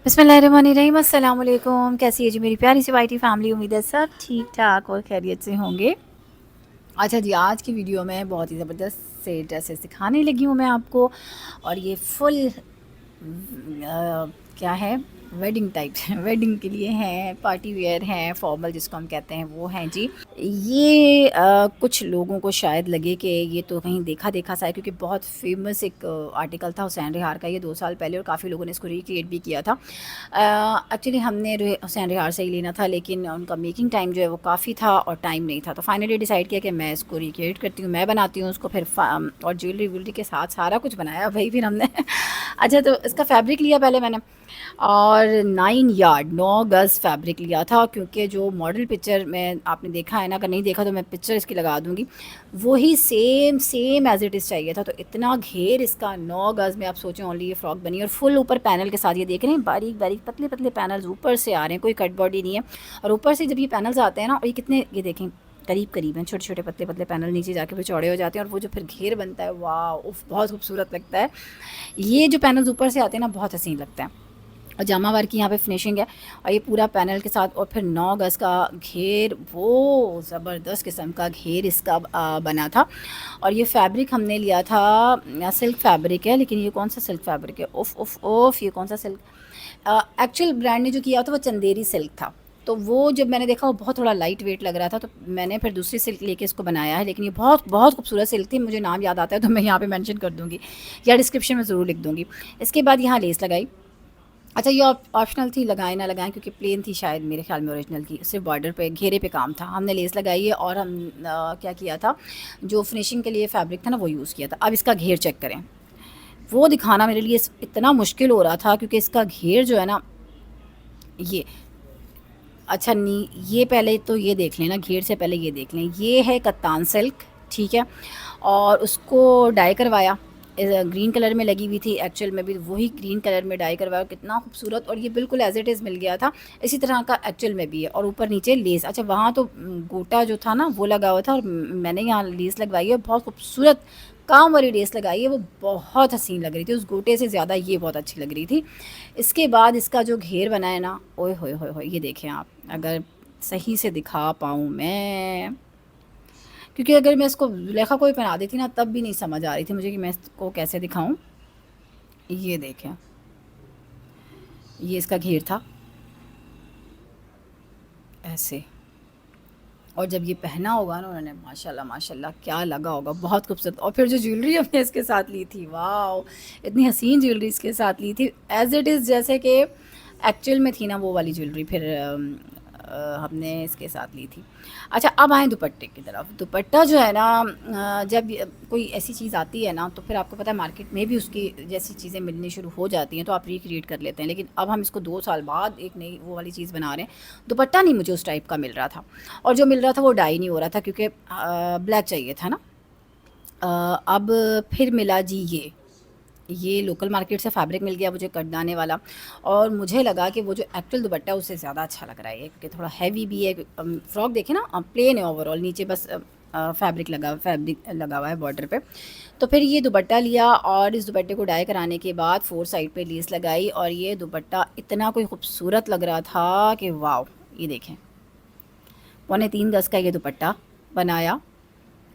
बिस्मिल्लाहिर्रहमानिर्रहीम, अस्सलाम वालेकुम। कैसी है जी मेरी प्यारी सी वाइटी फैमिली। उम्मीद है सब ठीक ठाक और खैरियत से होंगे। अच्छा जी, आज की वीडियो में बहुत ही ज़बरदस्त से ड्रेसेस दिखाने लगी हूँ मैं आपको। और ये फुल क्या है, वेडिंग टाइप वेडिंग के लिए हैं, पार्टी वेयर हैं, फॉर्मल जिसको हम कहते हैं वो हैं जी। ये कुछ लोगों को शायद लगे कि ये तो कहीं देखा देखा सा है, क्योंकि बहुत फेमस एक आर्टिकल था हुसैन रिहार का ये 2 साल पहले, और काफ़ी लोगों ने इसको रिक्रिएट भी किया था। एक्चुअली हमने हुसैन रिहार से ही लेना था, लेकिन उनका मेकिंग टाइम जो है वो काफ़ी था और टाइम नहीं था, तो फाइनली डिसाइड किया कि मैं इसको रिक्रिएट करती हूँ, मैं बनाती हूँ उसको फिर और ज्वेलरी व्वेलरी के साथ सारा कुछ बनाया भाई फिर हमने अच्छा, तो इसका फैब्रिक लिया पहले मैंने, और 9 गज़ फैब्रिक लिया था, क्योंकि जो मॉडल पिक्चर में आपने देखा है ना, अगर नहीं देखा तो मैं पिक्चर इसकी लगा दूँगी, वही same same as it is चाहिए था। तो इतना घेर इसका 9 गज़ में, आप सोचें ओनली ये फ्रॉक बनी, और फुल ऊपर पैनल के साथ ये देख रहे हैं, बारीक बारीक पतले पतले पैनल्स ऊपर से आ रहे हैं, कोई कट बॉडी नहीं है। और ऊपर से जब ये पैनल्स आते हैं ना, और ये कितने, ये देखें करीब करीब हैं, छोटे छोटे पतले पतले पैनल नीचे जाके फिर चौड़े हो जाते हैं, और वो जो फिर घेर बनता है, वाह उफ, बहुत खूबसूरत लगता है। ये जो पैनल्स ऊपर से आते हैं ना, बहुत हसीन लगता है। और जामा वर्क की यहाँ पे फिनिशिंग है, और ये पूरा पैनल के साथ, और फिर 9 गज़ का घेर, वो ज़बरदस्त किस्म का घेर इसका बना था। और ये फैब्रिक हमने लिया था, सिल्क फैब्रिक है, लेकिन ये कौन सा सिल्क फैब्रिक है, उफ़ उफ़ उफ़, ये कौन सा सिल्क, एक्चुअल ब्रांड ने जो किया था वो चंदेरी सिल्क था। तो वो जब मैंने देखा वो बहुत थोड़ा लाइट वेट लग रहा था, तो मैंने फिर दूसरी सिल्क लेके इसको बनाया है, लेकिन ये बहुत बहुत खूबसूरत सिल्क थी। मुझे नाम याद आता है तो मैं यहाँ पे मेंशन कर दूँगी, या डिस्क्रिप्शन में ज़रूर लिख दूँगी। इसके बाद यहाँ लेस लगाई। अच्छा, ये ऑप्शनल थी, लगाएं ना लगाएं, क्योंकि प्लेन थी शायद, मेरे ख्याल में ओरिजिनल की, सिर्फ बॉर्डर पे घेरे पे काम था। हमने लेस लगाई है, और हम क्या किया था, जो फिनिशिंग के लिए फैब्रिक था ना वो यूज़ किया था। अब इसका घेर चेक करें, वो दिखाना मेरे लिए इतना मुश्किल हो रहा था, क्योंकि इसका घेर जो है ना, ये, अच्छा नी, ये पहले तो ये देख लें ना, घेर से पहले ये देख लें, ये है कत्तान सिल्क, ठीक है। और उसको डाई करवाया, ग्रीन कलर में लगी हुई थी, एक्चुअल में भी वही ग्रीन कलर में डाई करवाया, कितना खूबसूरत, और ये बिल्कुल एज इट इज़ मिल गया था, इसी तरह का एक्चुअल में भी है। और ऊपर नीचे लेस, अच्छा वहाँ तो गोटा जो था ना वो लगा हुआ था, और मैंने यहाँ लेस लगवाई है, बहुत खूबसूरत काम वाली लेस लगाई है, वो बहुत हसीन लग रही थी, उस गोटे से ज़्यादा ये बहुत अच्छी लग रही थी। इसके बाद इसका जो घेर बना है ना, ओए होए होए होए, ये देखें आप, अगर सही से दिखा पाऊँ मैं, क्योंकि अगर मैं इसको जुलेखा को ही पहना देती ना, तब भी नहीं समझ आ रही थी मुझे कि मैं इसको कैसे दिखाऊं। ये देखें, ये इसका घेर था ऐसे, और जब ये पहना होगा ना उन्होंने, माशाल्लाह माशाल्लाह क्या लगा होगा, बहुत खूबसूरत। और फिर जो ज्वेलरी हमने इसके साथ ली थी, वाह, इतनी हसीन ज्वेलरी इसके साथ ली थी, एज इट इज़ जैसे कि एक्चुअल में थी ना वो वाली ज्वेलरी, फिर हमने इसके साथ ली थी। अच्छा, अब आए दुपट्टे की तरफ। दुपट्टा जो है ना, जब कोई ऐसी चीज़ आती है ना, तो फिर आपको पता है मार्केट में भी उसकी जैसी चीज़ें मिलनी शुरू हो जाती हैं, तो आप रिक्रिएट कर लेते हैं। लेकिन अब हम इसको 2 साल बाद एक नई वो वाली चीज़ बना रहे हैं। दुपट्टा नहीं मुझे उस टाइप का मिल रहा था, और जो मिल रहा था वो डाई नहीं हो रहा था, क्योंकि ब्लैक चाहिए था ना। अब फिर मिला जी ये लोकल मार्केट से फैब्रिक मिल गया मुझे, कटदाने वाला, और मुझे लगा कि वो जो एक्चुअल दुपट्टा है उससे ज़्यादा अच्छा लग रहा है ये, क्योंकि थोड़ा हैवी भी है। फ्रॉक देखे ना, प्लेन है ओवरऑल, नीचे बस फैब्रिक लगा हुआ है बॉर्डर पे। तो फिर ये दुपट्टा लिया, और इस दुपट्टे को डाई कराने के बाद 4 साइड पे लेस लगाई, और ये दुपट्टा इतना कोई खूबसूरत लग रहा था कि वाह। ये देखें, 3.25 गज़ का ये दुपट्टा बनाया,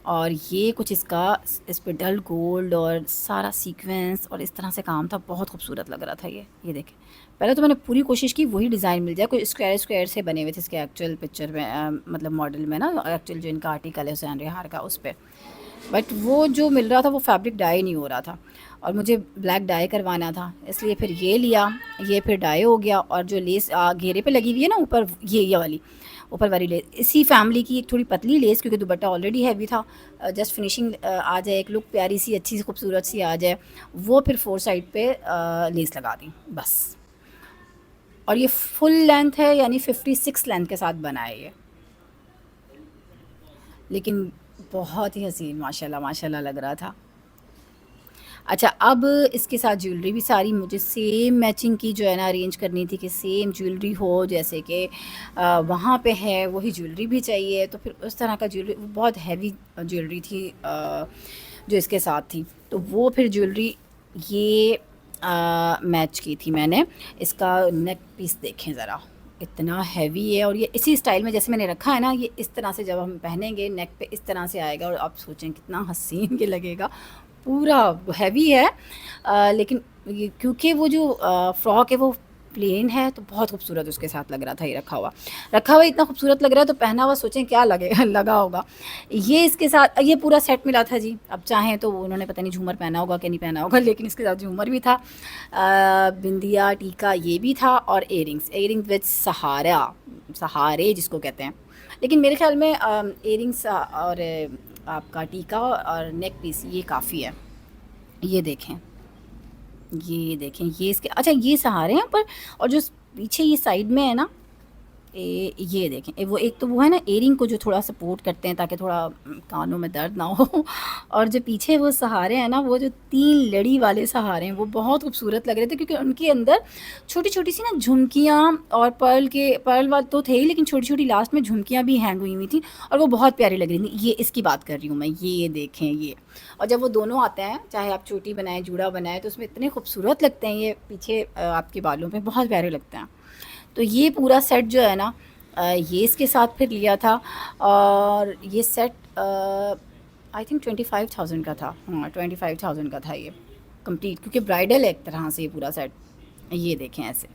और ये कुछ इसका, इस पे डल गोल्ड और सारा सीक्वेंस और इस तरह से काम था, बहुत खूबसूरत लग रहा था ये देखें। पहले तो मैंने पूरी कोशिश की वही डिज़ाइन मिल जाए, कोई स्क्वायर स्क्वायर से बने हुए थे इसके एक्चुअल पिक्चर में, मतलब मॉडल में ना, एक्चुअल जो इनका आर्टिकल है हुसैन रिहार का उस पर, बट वो जो मिल रहा था वो फैब्रिक डाई नहीं हो रहा था, और मुझे ब्लैक डाई करवाना था, इसलिए फिर ये लिया। ये फिर डाई हो गया, और जो लेस घेरे पे लगी हुई है ना ऊपर, ये वाली ऊपर वाली लेस, इसी फैमिली की एक थोड़ी पतली लेस, क्योंकि दुपट्टा ऑलरेडी हैवी था, जस्ट फिनिशिंग आ जाए, एक लुक प्यारी सी अच्छी सी खूबसूरत सी आ जाए, वो फिर 4 साइड पे लेस लगा दी बस। और ये फुल लेंथ है, यानी 56 लेंथ के साथ बना है ये, लेकिन बहुत ही हसीन माशाल्लाह माशाल्लाह लग रहा था। अच्छा, अब इसके साथ ज्वेलरी भी सारी मुझे सेम मैचिंग की जो है ना अरेंज करनी थी, कि सेम ज्वेलरी हो जैसे कि वहाँ पे है, वही ज्वेलरी भी चाहिए। तो फिर उस तरह का ज्वेलरी, बहुत हैवी ज्वेलरी थी जो इसके साथ थी, तो वो फिर ज्वेलरी, ये मैच की थी मैंने। इसका नेक पीस देखें ज़रा, इतना हैवी है और ये इसी स्टाइल में जैसे मैंने रखा है ना, ये इस तरह से जब हम पहनेंगे नेक पे इस तरह से आएगा और आप सोचें कितना हसीन ये लगेगा। पूरा हैवी है लेकिन ये क्योंकि वो जो फ्रॉक है वो प्लेन है तो बहुत खूबसूरत उसके साथ लग रहा था। ये रखा हुआ इतना खूबसूरत लग रहा है तो पहना हुआ सोचें क्या लगेगा लगा होगा। ये इसके साथ ये पूरा सेट मिला था जी। अब चाहें तो उन्होंने पता नहीं झूमर पहना होगा कि नहीं पहना होगा, लेकिन इसके साथ झूमर भी था, बिंदिया टीका ये भी था और एयरिंग्स विद सहारे जिसको कहते हैं। लेकिन मेरे ख्याल में एयरिंग्स और आपका टीका और नेक पीस ये काफ़ी है। ये देखें ये इसके अच्छा ये सहारे हैं पर, और जो पीछे ये साइड में है ना ये देखें वो एक तो वो है ना एयरिंग को जो थोड़ा सपोर्ट करते हैं ताकि थोड़ा कानों में दर्द ना हो और जो पीछे वो सहारे हैं ना, वो जो 3 लड़ी वाले सहारे हैं वो बहुत खूबसूरत लग रहे थे क्योंकि उनके अंदर छोटी छोटी सी ना झुमकियाँ और पर्ल वाल तो थे ही, लेकिन छोटी छोटी लास्ट में झुमकियाँ भी हैंग हुई हुई थी और वो बहुत प्यारी लग रही थी। ये इसकी बात कर रही हूँ मैं, ये देखें ये। और जब वो दोनों आते हैं चाहे आप चोटी बनाएं जूड़ा बनाएं तो उसमें इतने खूबसूरत लगते हैं ये पीछे आपके बालों पे बहुत प्यारे लगते हैं। तो ये पूरा सेट जो है ना ये इसके साथ फिर लिया था और ये सेट आई थिंक 25,000 का था। हाँ 25,000 का था ये कंप्लीट, क्योंकि ब्राइडल है एक तरह से ये पूरा सेट। ये देखें ऐसे,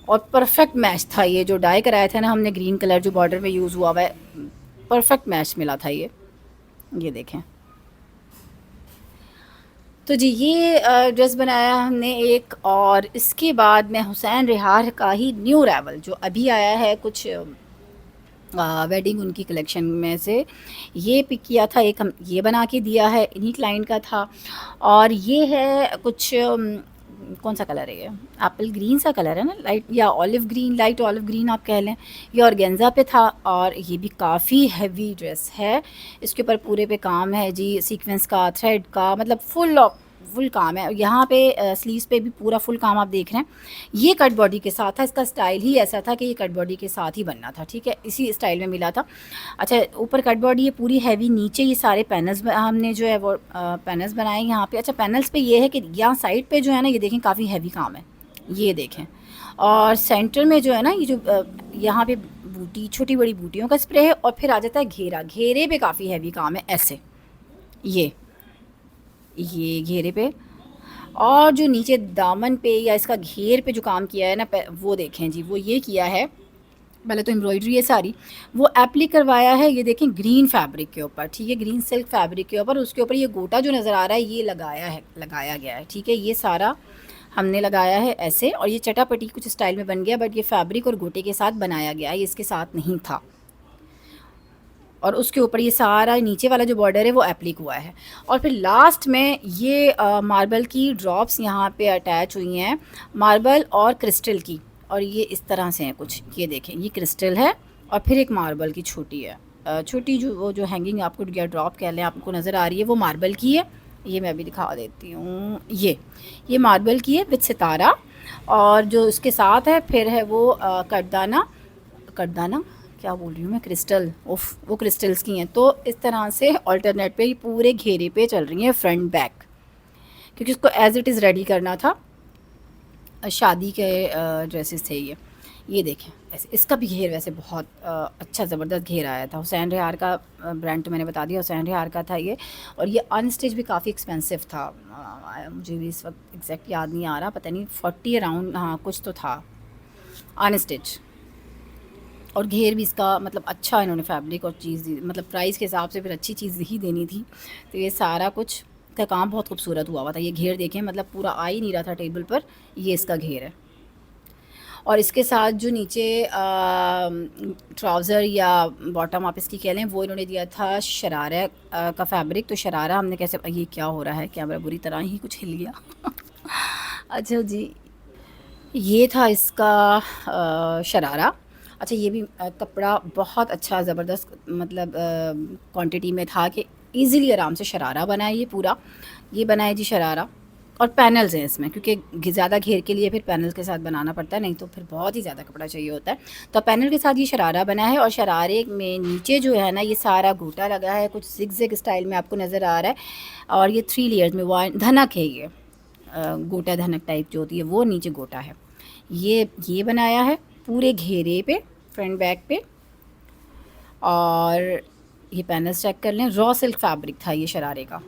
और परफेक्ट मैच था ये जो डाई कराया था ना हमने, ग्रीन कलर जो बॉर्डर में यूज़ हुआ हुआ है, परफेक्ट मैच मिला था ये देखें। तो जी ये ड्रेस बनाया हमने एक, और इसके बाद मैं हुसैन रिहार का ही न्यू अराइवल जो अभी आया है कुछ वेडिंग उनकी कलेक्शन में से ये पिक किया था। एक हम ये बना के दिया है, इन्हीं क्लाइंट का था। और ये है कुछ कौन सा कलर है ये, एप्पल ग्रीन सा कलर है ना, लाइट या olive green, light olive green आप कह लें। ये ऑर्गेन्जा पे था और ये भी काफ़ी हैवी ड्रेस है। इसके ऊपर पूरे पे काम है जी, सीक्वेंस का, थ्रेड का, मतलब फुल काम है। यहाँ पे स्लीव्स पे भी पूरा फुल काम आप देख रहे हैं। ये कट बॉडी के साथ था, इसका स्टाइल ही ऐसा था कि ये कट बॉडी के साथ ही बनना था, ठीक है, इसी स्टाइल में मिला था। अच्छा ऊपर कट बॉडी ये पूरी हैवी, नीचे ये सारे पैनल्स हमने जो है वो पैनल्स बनाए यहाँ पे। अच्छा पैनल्स पे ये है कि यहाँ साइड पे जो है ना ये देखें काफ़ी हैवी काम है, ये देखें। और सेंटर में जो है ना ये जो यहाँ पे बूटी, छोटी बड़ी बूटियों का स्प्रे है और फिर आ जाता है घेरा, घेरे पे काफ़ी हैवी काम है ऐसे, ये घेरे पे। और जो नीचे दामन पे या इसका घेर पे जो काम किया है ना वो देखें जी, वो ये किया है, पहले तो एम्ब्रॉयडरी है सारी, वो एप्लिक करवाया है, ये देखें ग्रीन फैब्रिक के ऊपर, ठीक है, ग्रीन सिल्क फैब्रिक के ऊपर। उसके ऊपर ये गोटा जो नज़र आ रहा है ये लगाया गया है, ठीक है, ये सारा हमने लगाया है ऐसे। और ये चटापटी कुछ स्टाइल में बन गया, बट ये फैब्रिक और गोटे के साथ बनाया गया है, ये इसके साथ नहीं था। और उसके ऊपर ये सारा नीचे वाला जो बॉर्डर है वो एप्लिक हुआ है। और फिर लास्ट में ये मार्बल की ड्रॉप्स यहाँ पे अटैच हुई हैं, मार्बल और क्रिस्टल की, और ये इस तरह से हैं कुछ, ये देखें ये क्रिस्टल है और फिर एक मार्बल की छोटी है, छोटी जो वो जो हैंगिंग आपको या ड्रॉप कह लें आपको नज़र आ रही है वो मार्बल की है। ये मैं अभी दिखा देती हूँ, ये मार्बल की है विद सितारा। और जो इसके साथ है फिर है वो कटदाना क्या बोल रही हूँ मैं, क्रिस्टल, वो क्रिस्टल्स की हैं। तो इस तरह से अल्टरनेट पे पूरे घेरे पे चल रही हैं फ्रंट बैक, क्योंकि उसको एज इट इज़ रेडी करना था, शादी के ड्रेसेस थे ये देखें ऐसे। इसका भी घेर वैसे बहुत अच्छा ज़बरदस्त घेर आया था। हुसैन रिहार का ब्रांड तो मैंने बता दिया, हुसैन रिहार का था ये। और ये अनस्टिच भी काफ़ी एक्सपेंसिव था, मुझे भी इस वक्त एग्जैक्ट याद नहीं आ रहा, पता नहीं 40 अराउंड, हाँ कुछ तो था अनस्टिच। और घेर भी इसका मतलब अच्छा इन्होंने फैब्रिक और चीज़ दी, मतलब प्राइस के हिसाब से फिर अच्छी चीज़ ही देनी थी। तो ये सारा कुछ का काम बहुत खूबसूरत हुआ था। ये घेर देखें, मतलब पूरा आ ही नहीं रहा था टेबल पर, ये इसका घेर है। और इसके साथ जो नीचे ट्राउज़र या बॉटम आप इसकी कह लें वो इन्होंने दिया था शरारा का फैब्रिक। तो शरारा हमने कैसे, ये क्या हो रहा है, कैमरा बुरी तरह ही कुछ हिल गया अच्छा जी, ये था इसका शरारा। अच्छा ये भी कपड़ा बहुत अच्छा ज़बरदस्त, मतलब क्वांटिटी में था कि इजीली आराम से शरारा बनाए। ये पूरा ये बनाए जी शरारा, और पैनल्स हैं इसमें, क्योंकि ज़्यादा घेर के लिए फिर पैनल्स के साथ बनाना पड़ता है, नहीं तो फिर बहुत ही ज़्यादा कपड़ा चाहिए होता है। तो पैनल के साथ ये शरारा बना है, और शरारे में नीचे जो है ना ये सारा गोटा लगा है, कुछ जिग जिग स्टाइल में आपको नज़र आ रहा है। और ये 3 लेयर्स में धनक है, ये गोटा धनक टाइप जो होती है वो नीचे गोटा है। ये बनाया है पूरे घेरे पे, फ्रंट बैक पे। और ये पैनल्स चेक कर लें, रॉ सिल्क फैब्रिक था ये शरारे का,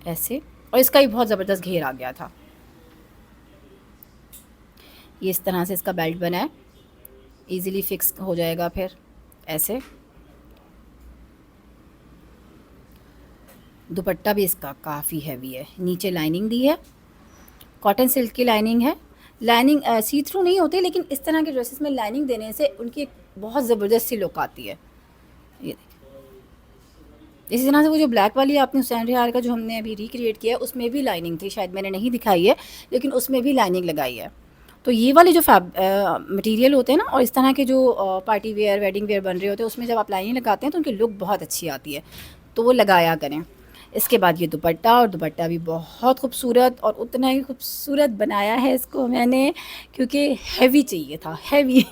ऐसे। और इसका भी बहुत ज़बरदस्त घेर आ गया था। ये इस तरह से इसका बेल्ट बना है, इजीली फिक्स हो जाएगा फिर ऐसे। दुपट्टा भी इसका काफ़ी हैवी है, नीचे लाइनिंग दी है, कॉटन सिल्क की लाइनिंग है। लाइनिंग सी थ्रू नहीं होती, लेकिन इस तरह के ड्रेसेस में लाइनिंग देने से उनकी एक बहुत ज़बरदस्त सी लुक आती है। ये इसी तरह से वो जो ब्लैक वाली आपने हुसैन रिहार का जो हमने अभी रिक्रिएट किया है उसमें भी लाइनिंग थी, शायद मैंने नहीं दिखाई है, लेकिन उसमें भी लाइनिंग लगाई है। तो ये वाले जो मटेरियल होते हैं ना, और इस तरह के जो पार्टी वेयर वेडिंग वेयर बन रहे होते हैं उसमें जब आप लाइनिंग लगाते हैं तो उनकी लुक बहुत अच्छी आती है, तो वो लगाया करें। इसके बाद ये दुपट्टा, और दुपट्टा भी बहुत खूबसूरत, और उतना ही खूबसूरत बनाया है इसको मैंने क्योंकि हैवी चाहिए था, हैवी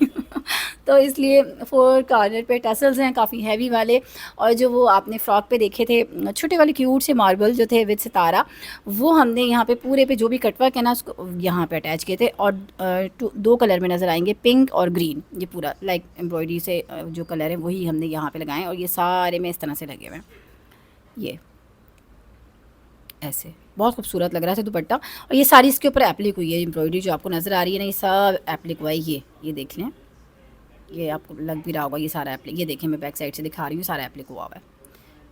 तो इसलिए 4 कॉर्नर पे टसल्स हैं काफ़ी हैवी वाले। और जो वो आपने फ़्रॉक पे देखे थे छोटे वाले क्यूट से मार्बल जो थे विद सितारा, वो हमने यहाँ पे पूरे पे जो भी कटवर्क है ना उसको यहाँ पे अटैच किए थे। और 2 कलर में नज़र आएंगे, पिंक और ग्रीन। ये पूरा लाइक एम्ब्रॉयडरी से जो कलर है वही हमने यहाँ पे लगाए, और ये सारे में इस तरह से लगे हुए हैं। ये ऐसे बहुत खूबसूरत लग रहा है दुपट्टा। और ये सारी इसके ऊपर एप्लिक हुई है, एम्ब्रॉयडरी जो आपको नज़र आ रही है ना, ये सब एप्लिक हुआ है। ये देख लें, ये आपको लग भी रहा होगा, ये सारा एप्लिक, ये देखें मैं बैक साइड से दिखा रही हूँ, सारा एप्लिक हुआ है।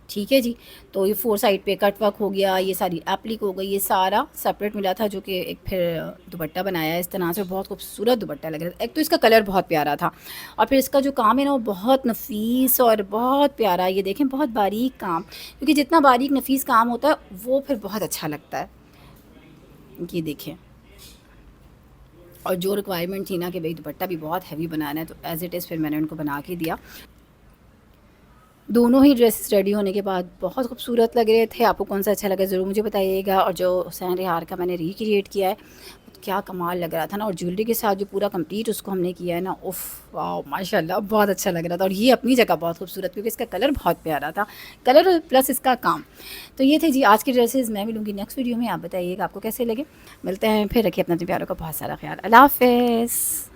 ठीक है जी। तो ये 4 साइड पे कट वर्क हो गया, ये सारी एप्लिक हो गई, ये सारा सेपरेट मिला था जो कि एक फिर दुपट्टा बनाया है इस तरह से। बहुत खूबसूरत दुपट्टा लग रहा था। एक तो इसका कलर बहुत प्यारा था, और फिर इसका जो काम है ना वो बहुत नफीस और बहुत प्यारा। ये देखें बहुत बारीक काम, क्योंकि जितना बारीक नफीस काम होता है वो फिर बहुत अच्छा लगता है। ये देखें, और जो रिक्वायरमेंट थी ना कि भाई दुपट्टा भी बहुत हैवी बनाना है, तो एज़ इट इज़ फिर मैंने उनको बना के दिया। दोनों ही ड्रेसेस रेडी होने के बाद बहुत खूबसूरत लग रहे थे। आपको कौन सा अच्छा लगा ज़रूर मुझे बताइएगा। और जो हुसैन रिहार का मैंने रिक्रिएट किया है क्या कमाल लग रहा था ना, और ज्वेलरी के साथ जो पूरा कंप्लीट उसको हमने किया है ना, उफ़ वाह माशाल्लाह बहुत अच्छा लग रहा था। और ये अपनी जगह बहुत खूबसूरत, क्योंकि इसका कलर बहुत प्यारा था, कलर प्लस इसका काम। तो ये थे जी आज के ड्रेसेस। मैं मिलूँगी नेक्स्ट वीडियो में, आप बताइएगा आपको कैसे लगे। मिलते हैं फिर, रखिए अपना प्यारों का बहुत सारा ख्याल। अल्लाह हाफ़िज़।